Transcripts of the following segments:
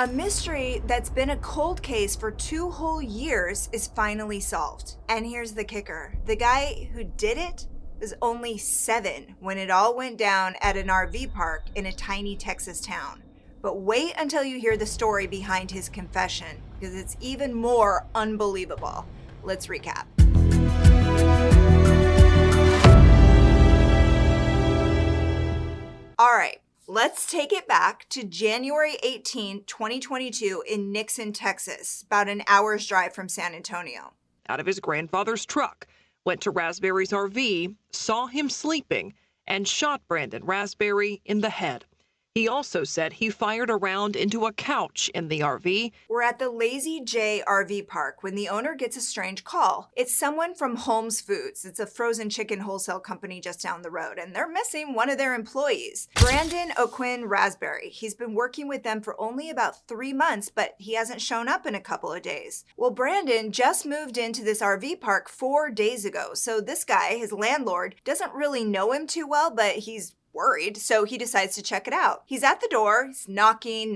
A mystery that's been a cold case for 2 whole years is finally solved. And here's the kicker. The guy who did it was only 7 when it all went down at an RV park in a tiny Texas town. But wait until you hear the story behind his confession, because it's even more unbelievable. Let's recap. All right. Let's take it back to January 18, 2022 in Nixon, Texas, about an hour's drive from San Antonio. Out of his grandfather's truck, went to Raspberry's RV, saw him sleeping, and shot Brandon Raspberry in the head. He also said he fired a round into a couch in the RV. We're at the Lazy J RV park when the owner gets a strange call. It's someone from Holmes Foods. It's a frozen chicken wholesale company just down the road, and they're missing one of their employees, Brandon O'Quinn Raspberry. He's been working with them for only about 3 months, but he hasn't shown up in a couple of days. Well, Brandon just moved into this RV park 4 days ago, so this guy, his landlord, doesn't really know him too well, but he's worried, so he decides to check it out. He's at the door, he's knocking,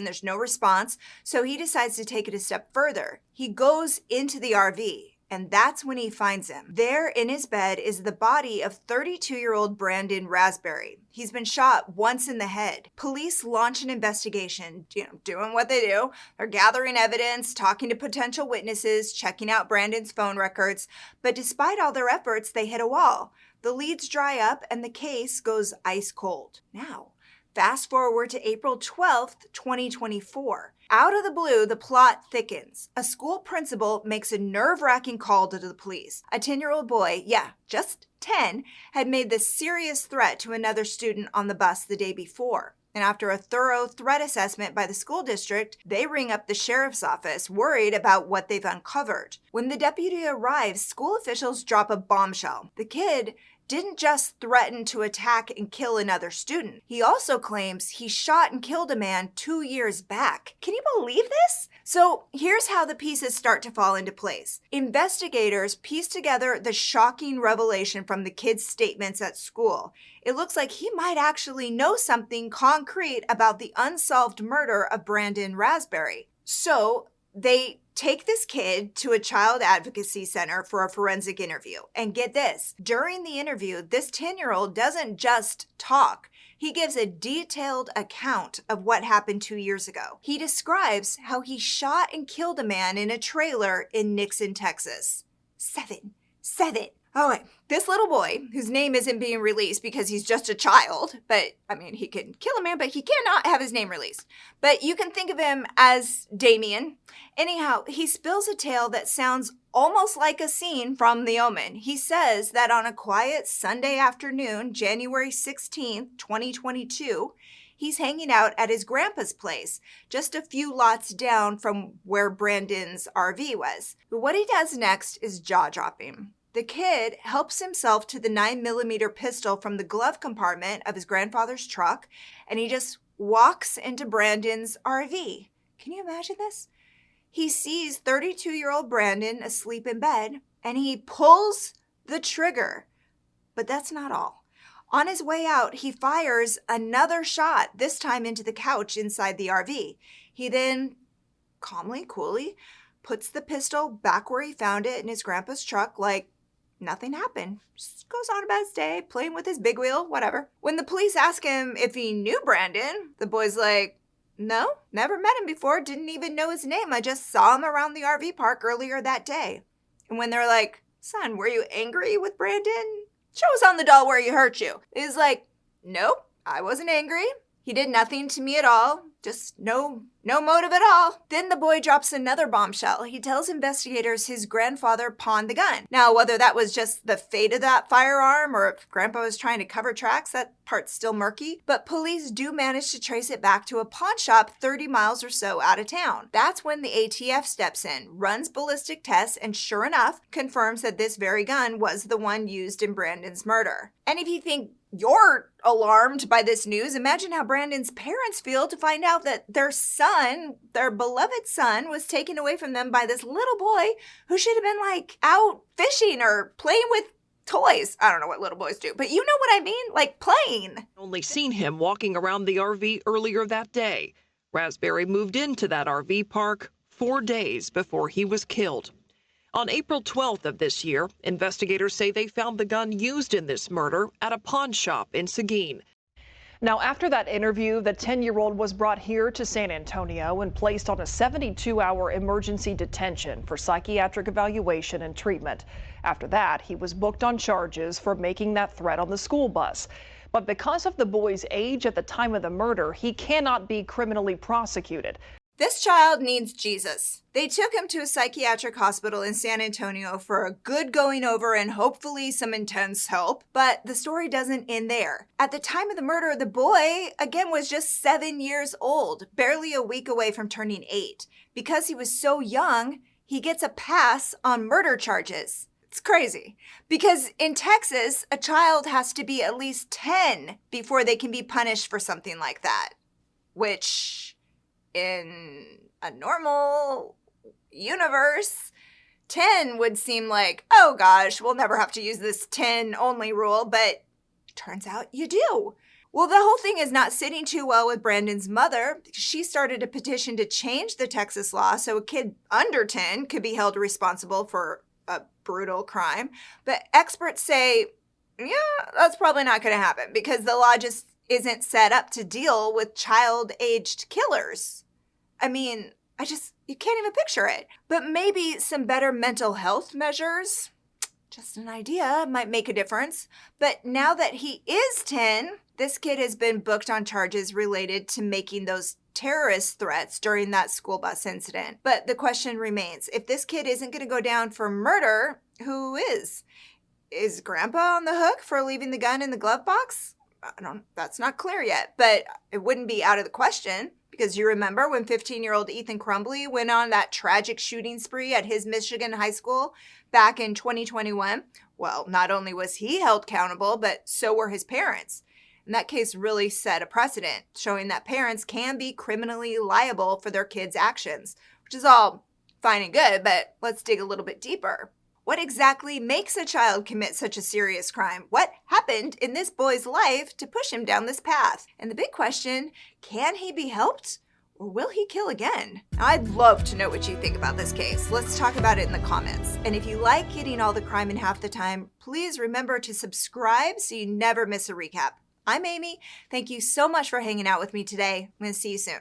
there's no response, so he decides to take it a step further. He goes into the RV, and that's when he finds him. There in his bed is the body of 32-year-old Brandon Raspberry. He's been shot once in the head. Police launch an investigation, doing what they do. They're gathering evidence, talking to potential witnesses, checking out Brandon's phone records, but despite all their efforts, they hit a wall. The leads dry up and the case goes ice cold. Now, fast forward to April 12th, 2024. Out of the blue, the plot thickens. A school principal makes a nerve-wracking call to the police. A 10-year-old boy, just 10, had made this serious threat to another student on the bus the day before. And after a thorough threat assessment by the school district, they ring up the sheriff's office, worried about what they've uncovered. When the deputy arrives, school officials drop a bombshell. The kid didn't just threaten to attack and kill another student. He also claims he shot and killed a man 2 years back. Can you believe this? So here's how the pieces start to fall into place. Investigators piece together the shocking revelation from the kid's statements at school. It looks like he might actually know something concrete about the unsolved murder of Brandon Raspberry. So they take this kid to a child advocacy center for a forensic interview. And get this, during the interview, this 10-year-old doesn't just talk. He gives a detailed account of what happened 2 years ago. He describes how he shot and killed a man in a trailer in Nixon, Texas. Seven. Okay, this little boy, whose name isn't being released because he's just a child, but, he can kill a man, but he cannot have his name released. But you can think of him as Damien. Anyhow, he spills a tale that sounds almost like a scene from The Omen. He says that on a quiet Sunday afternoon, January 16th, 2022, he's hanging out at his grandpa's place, just a few lots down from where Brandon's RV was. But what he does next is jaw-dropping. The kid helps himself to the 9mm pistol from the glove compartment of his grandfather's truck, and he just walks into Brandon's RV. Can you imagine this? He sees 32-year-old Brandon asleep in bed, and he pulls the trigger. But that's not all. On his way out, he fires another shot, this time into the couch inside the RV. He then, coolly, puts the pistol back where he found it in his grandpa's truck like nothing happened. Just goes on about his day, playing with his big wheel, whatever. When the police ask him if he knew Brandon, the boy's like, no, never met him before, didn't even know his name. I just saw him around the RV park earlier that day. And when they're like, son, were you angry with Brandon? Show us on the doll where he hurt you. He's like, nope, I wasn't angry. He did nothing to me at all. Just no motive at all. Then the boy drops another bombshell. He tells investigators his grandfather pawned the gun. Now, whether that was just the fate of that firearm or if grandpa was trying to cover tracks, that part's still murky. But police do manage to trace it back to a pawn shop 30 miles or so out of town. That's when the ATF steps in, runs ballistic tests, and sure enough, confirms that this very gun was the one used in Brandon's murder. And if you think you're alarmed by this news, imagine how Brandon's parents feel to find out that their son, their beloved son, was taken away from them by this little boy who should have been out fishing or playing with toys. I don't know what little boys do, but you know what I mean? Playing. Only seen him walking around the RV earlier that day. Raspberry moved into that RV park 4 days before he was killed. On April 12th of this year, investigators say they found the gun used in this murder at a pawn shop in Seguin. Now, after that interview, the 10-year-old was brought here to San Antonio and placed on a 72-hour emergency detention for psychiatric evaluation and treatment. After that, he was booked on charges for making that threat on the school bus. But because of the boy's age at the time of the murder, he cannot be criminally prosecuted. This child needs Jesus. They took him to a psychiatric hospital in San Antonio for a good going over and hopefully some intense help. But the story doesn't end there. At the time of the murder, the boy, again, was just 7 years old, barely a week away from turning 8. Because he was so young, he gets a pass on murder charges. It's crazy. Because in Texas, a child has to be at least 10 before they can be punished for something like that. Which, in a normal universe, 10 would seem like, oh gosh, we'll never have to use this 10 only rule, but turns out you do. Well, the whole thing is not sitting too well with Brandon's mother. She started a petition to change the Texas law so a kid under 10 could be held responsible for a brutal crime. But experts say, yeah, that's probably not going to happen because the law just isn't set up to deal with child-aged killers. I mean, you can't even picture it. But maybe some better mental health measures, just an idea, might make a difference. But now that he is 10, this kid has been booked on charges related to making those terrorist threats during that school bus incident. But the question remains, if this kid isn't going to go down for murder, who is? Is Grandpa on the hook for leaving the gun in the glove box? That's not clear yet, but it wouldn't be out of the question because you remember when 15-year-old Ethan Crumbley went on that tragic shooting spree at his Michigan high school back in 2021? Well, not only was he held accountable, but so were his parents. And that case really set a precedent, showing that parents can be criminally liable for their kids' actions, which is all fine and good, but let's dig a little bit deeper. What exactly makes a child commit such a serious crime? What happened in this boy's life to push him down this path? And the big question, can he be helped or will he kill again? I'd love to know what you think about this case. Let's talk about it in the comments. And if you like getting all the crime in half the time, please remember to subscribe so you never miss a recap. I'm Amy. Thank you so much for hanging out with me today. I'm going to see you soon.